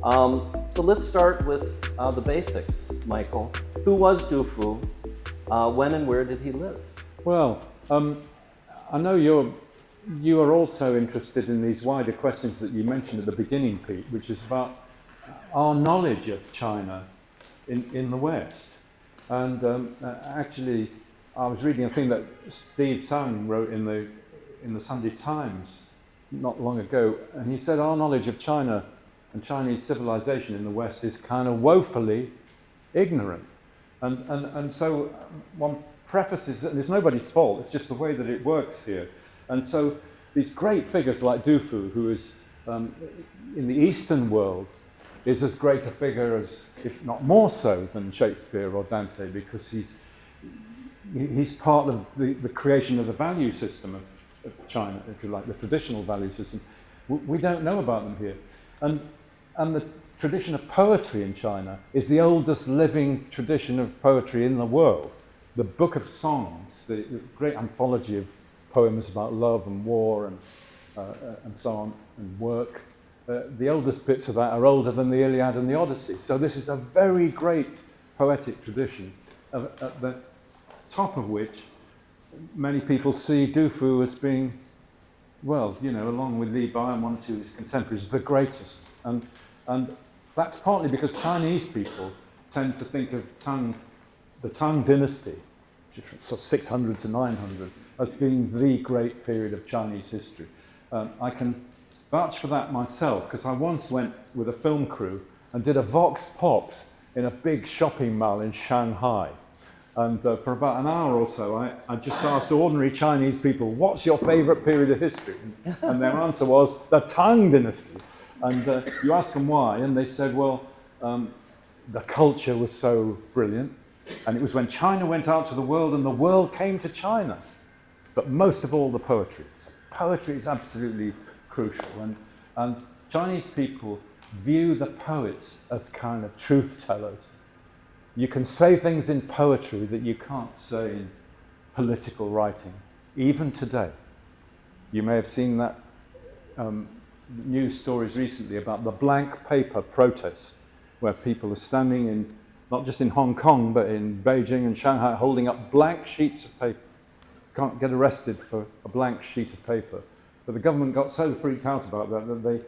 So let's start with the basics, Michael. Who was Du Fu? When and where did he live? Well, I know you are also interested in these wider questions that you mentioned at the beginning, Pete, which is about our knowledge of China in the West. And actually, I was reading a thing that Steve Tsang wrote in the Sunday Times not long ago, and he said our knowledge of China and Chinese civilization in the West is kind of woefully ignorant. And so one prefaces, and it's nobody's fault, it's just the way that it works here. And so these great figures like Du Fu, who is in the Eastern world, is as great a figure as, if not more so, than Shakespeare or Dante, because he's part of the creation of the value system of China, if you like, the traditional value system. We don't know about them here. And the tradition of poetry in China is the oldest living tradition of poetry in the world. The Book of Songs, the great anthology of poems about love and war and so on, and work, the oldest bits of that are older than the Iliad and the Odyssey. So this is a very great poetic tradition, at the top of which many people see Du Fu as being, well, you know, along with Li Bai and one or two of his contemporaries, the greatest. And that's partly because Chinese people tend to think of the Tang dynasty, which is sort of 600 to 900, as being the great period of Chinese history. I can vouch for that myself, because I once went with a film crew and did a Vox Pops in a big shopping mall in Shanghai. And for about an hour or so, I just asked ordinary Chinese people, what's your favorite period of history? And their answer was the Tang dynasty. And you ask them why, and they said, well, the culture was so brilliant, and it was when China went out to the world and the world came to China. But most of all, the poetry. Poetry is absolutely crucial, and Chinese people view the poets as kind of truth tellers. You can say things in poetry that you can't say in political writing, even today. You may have seen that news stories recently about the blank paper protests, where people are standing in, not just in Hong Kong, but in Beijing and Shanghai, holding up blank sheets of paper. Can't get arrested for a blank sheet of paper. But the government got so freaked out about that they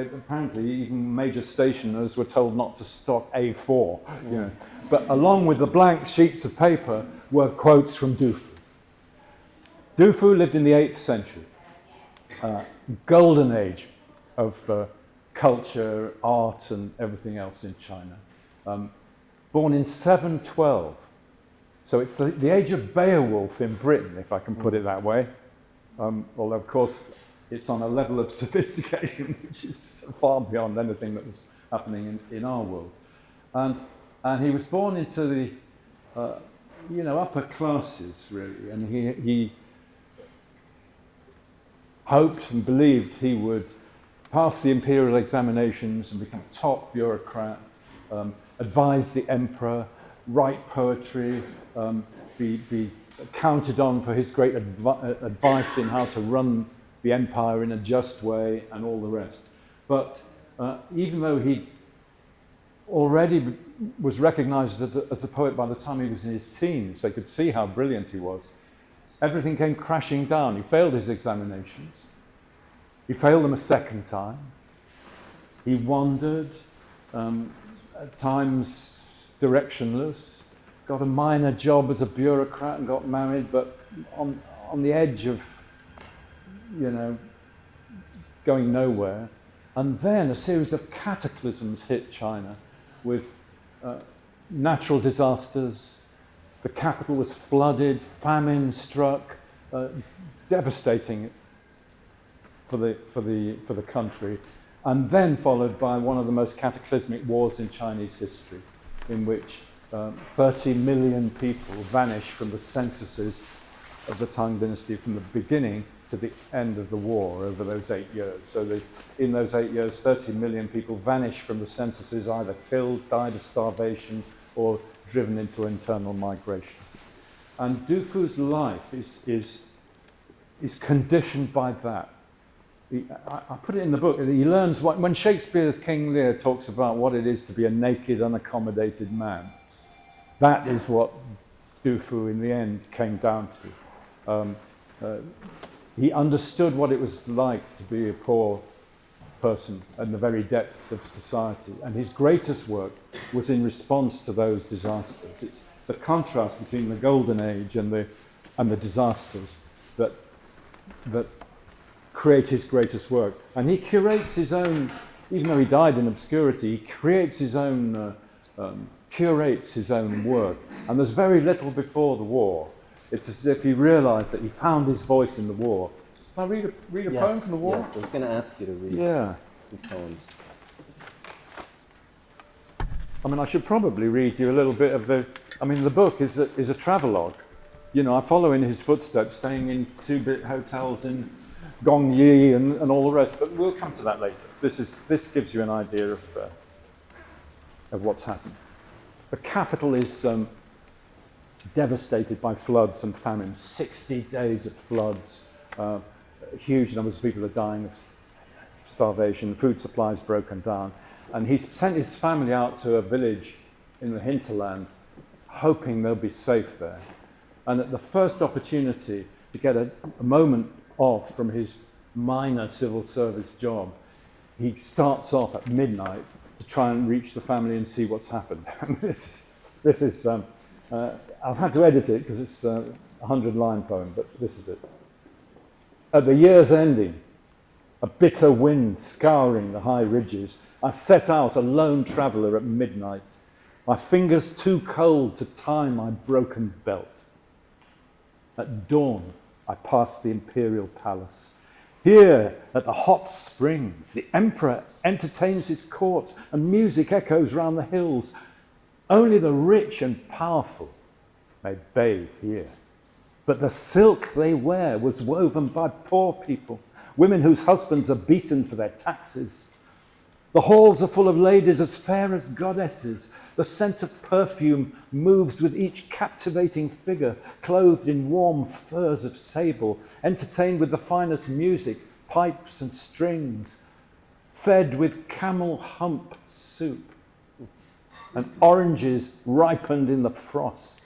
apparently even major stationers were told not to stock A4. You know. But along with the blank sheets of paper were quotes from Du Fu. Du Fu lived in the 8th century. Golden age of culture, art, and everything else in China. Born in 712. So it's the age of Beowulf in Britain, if I can put it that way. Although, of course, it's on a level of sophistication which is far beyond anything that was happening in our world. And he was born into the upper classes, really, and he hoped and believed he would pass the imperial examinations and become a top bureaucrat, advise the emperor, write poetry, be counted on for his great advice in how to run the empire in a just way, and all the rest. But even though he already was recognized as a poet by the time he was in his teens, they could see how brilliant he was, everything came crashing down. He failed his examinations. He failed them a second time. He wandered, at times directionless, got a minor job as a bureaucrat and got married, but on the edge of, going nowhere. And then a series of cataclysms hit China with natural disasters. The capital was flooded, famine struck, devastating for the country, and then followed by one of the most cataclysmic wars in Chinese history, in which 30 million people vanished from the censuses of the Tang dynasty from the beginning to the end of the war over those 8 years. So in those 8 years, 30 million people vanished from the censuses, either killed, died of starvation, or driven into internal migration. And Du Fu's life is conditioned by that. I put it in the book, he learns when Shakespeare's King Lear talks about what it is to be a naked, unaccommodated man, that is what Du Fu in the end came down to. He understood what it was like to be a poor person in the very depths of society, and his greatest work was in response to those disasters. It's the contrast between the golden age and the disasters that create his greatest work. And he curates his own, even though he died in obscurity, he curates his own work. And there's very little before the war. It's as if he realized that he found his voice in the war. Can I read a poem from the war? Yes, I was going to ask you to read some poems. I mean, I should probably read you a little bit of the book is a travelogue. You know, I follow in his footsteps, staying in two-bit hotels in Gongyi and all the rest, but we'll come to that later. This gives you an idea of what's happened. The capital is devastated by floods and famine. 60 days of floods. Huge numbers of people are dying of starvation. Food supplies broken down. And he's sent his family out to a village in the hinterland, hoping they'll be safe there. And at the first opportunity to get a moment off from his minor civil service job, he starts off at midnight to try and reach the family and see what's happened. And this is I've had to edit it because it's a 100-line poem, but this is it. At the year's ending, a bitter wind scouring the high ridges, I set out a lone traveller at midnight, my fingers too cold to tie my broken belt. At dawn, I passed the imperial palace. Here, at the hot springs, the emperor entertains his court and music echoes round the hills. Only the rich and powerful may bathe here. But the silk they wear was woven by poor people, women whose husbands are beaten for their taxes. The halls are full of ladies as fair as goddesses. The scent of perfume moves with each captivating figure, clothed in warm furs of sable, entertained with the finest music, pipes and strings, fed with camel hump soup and oranges ripened in the frost.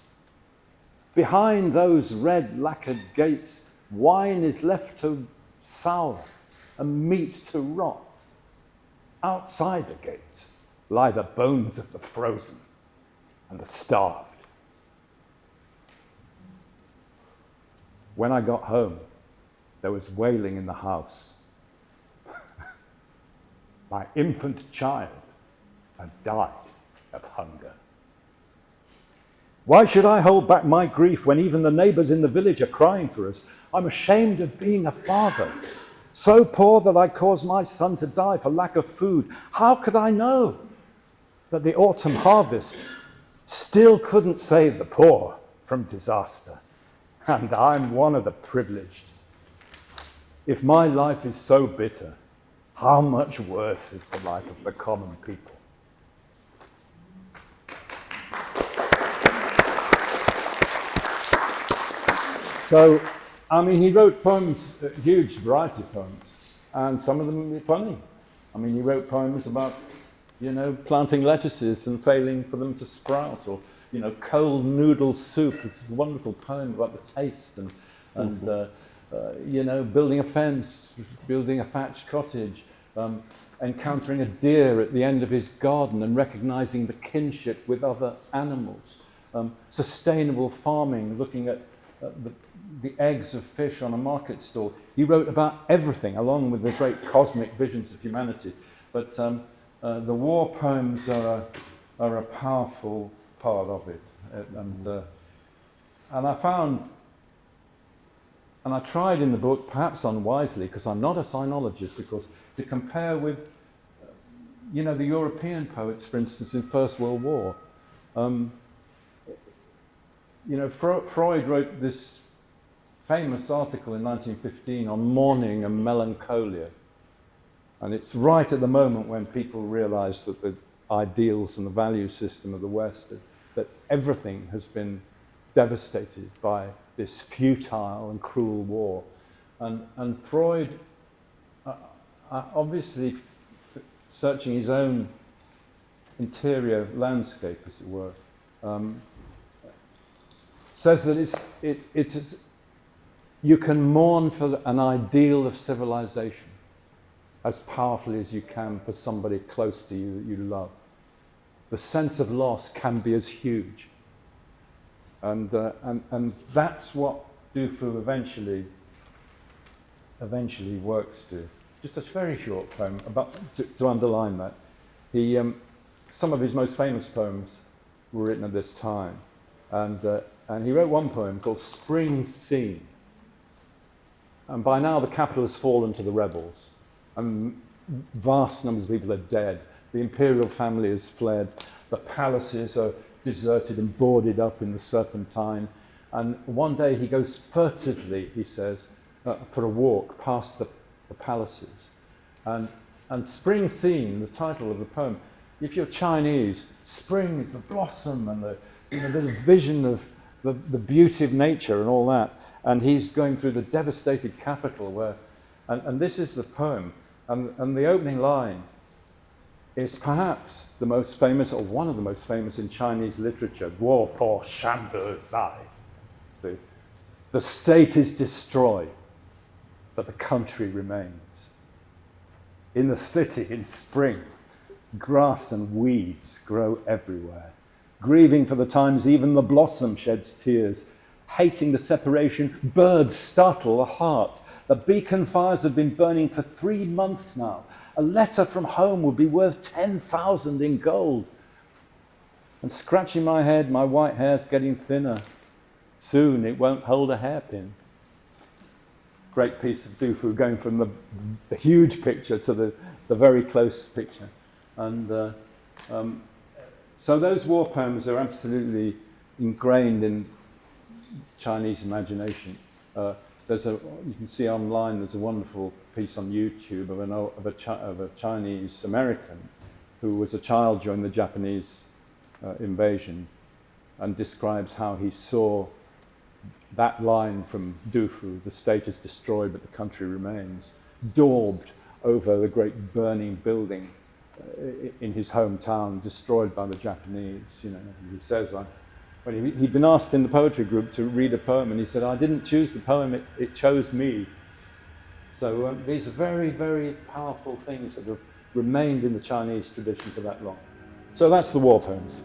Behind those red lacquered gates, wine is left to sour and meat to rot. Outside the gates lie the bones of the frozen and the starved. When I got home, there was wailing in the house. My infant child had died of hunger. Why should I hold back my grief when even the neighbors in the village are crying for us? I'm ashamed of being a father, so poor that I caused my son to die for lack of food. How could I know that the autumn harvest still couldn't save the poor from disaster? And I'm one of the privileged. If my life is so bitter, how much worse is the life of the common people? So, I mean, he wrote poems, a huge variety of poems, and some of them were funny. I mean, he wrote poems about, you know, planting lettuces and failing for them to sprout, or, you know, cold noodle soup. It's a wonderful poem about the taste, and you know, building a fence, building a thatched cottage, encountering a deer at the end of his garden and recognizing the kinship with other animals, sustainable farming, looking at the eggs of fish on a market stall. He wrote about everything, along with the great cosmic visions of humanity. But the war poems are a powerful part of it. And I found, and I tried in the book, perhaps unwisely, because I'm not a sinologist, of course, to compare with, you know, the European poets, for instance, in First World War. You know, Freud wrote this famous article in 1915 on mourning and melancholia. And it's right at the moment when people realize that the ideals and the value system of the West, that everything has been devastated by this futile and cruel war. And Freud obviously searching his own interior landscape, as it were, says that it's you can mourn for an ideal of civilization as powerfully as you can for somebody close to you that you love. The sense of loss can be as huge. And that's what Du Fu eventually works to. Just a very short poem to underline that. Some of his most famous poems were written at this time. And he wrote one poem called Spring Scene. And by now the capital has fallen to the rebels. And vast numbers of people are dead. The imperial family has fled. The palaces are deserted and boarded up in the Serpentine. And one day he goes furtively, he says, for a walk past the palaces. And Spring Scene, the title of the poem, if you're Chinese, spring is the blossom and the vision of the beauty of nature and all that. And he's going through the devastated capital where, and this is the poem. And the opening line is perhaps the most famous, or one of the most famous in Chinese literature, 我破山而在. The state is destroyed, but the country remains. In the city, in spring, grass and weeds grow everywhere. Grieving for the times, even the blossom sheds tears. Hating the separation, birds startle the heart. The beacon fires have been burning for 3 months now. A letter from home would be worth 10,000 in gold. And scratching my head, my white hair's getting thinner. Soon it won't hold a hairpin. Great piece of Du Fu, going from the huge picture to the very close picture. And so those war poems are absolutely ingrained in Chinese imagination. You can see online, there's a wonderful piece on YouTube of a Chinese American who was a child during the Japanese invasion, and describes how he saw that line from Du Fu, the state is destroyed but the country remains, daubed over the great burning building in his hometown, destroyed by the Japanese. You know, he says, when he'd been asked in the poetry group to read a poem, and he said, I didn't choose the poem, it chose me. So these are very, very powerful things that have remained in the Chinese tradition for that long. So that's the war poems.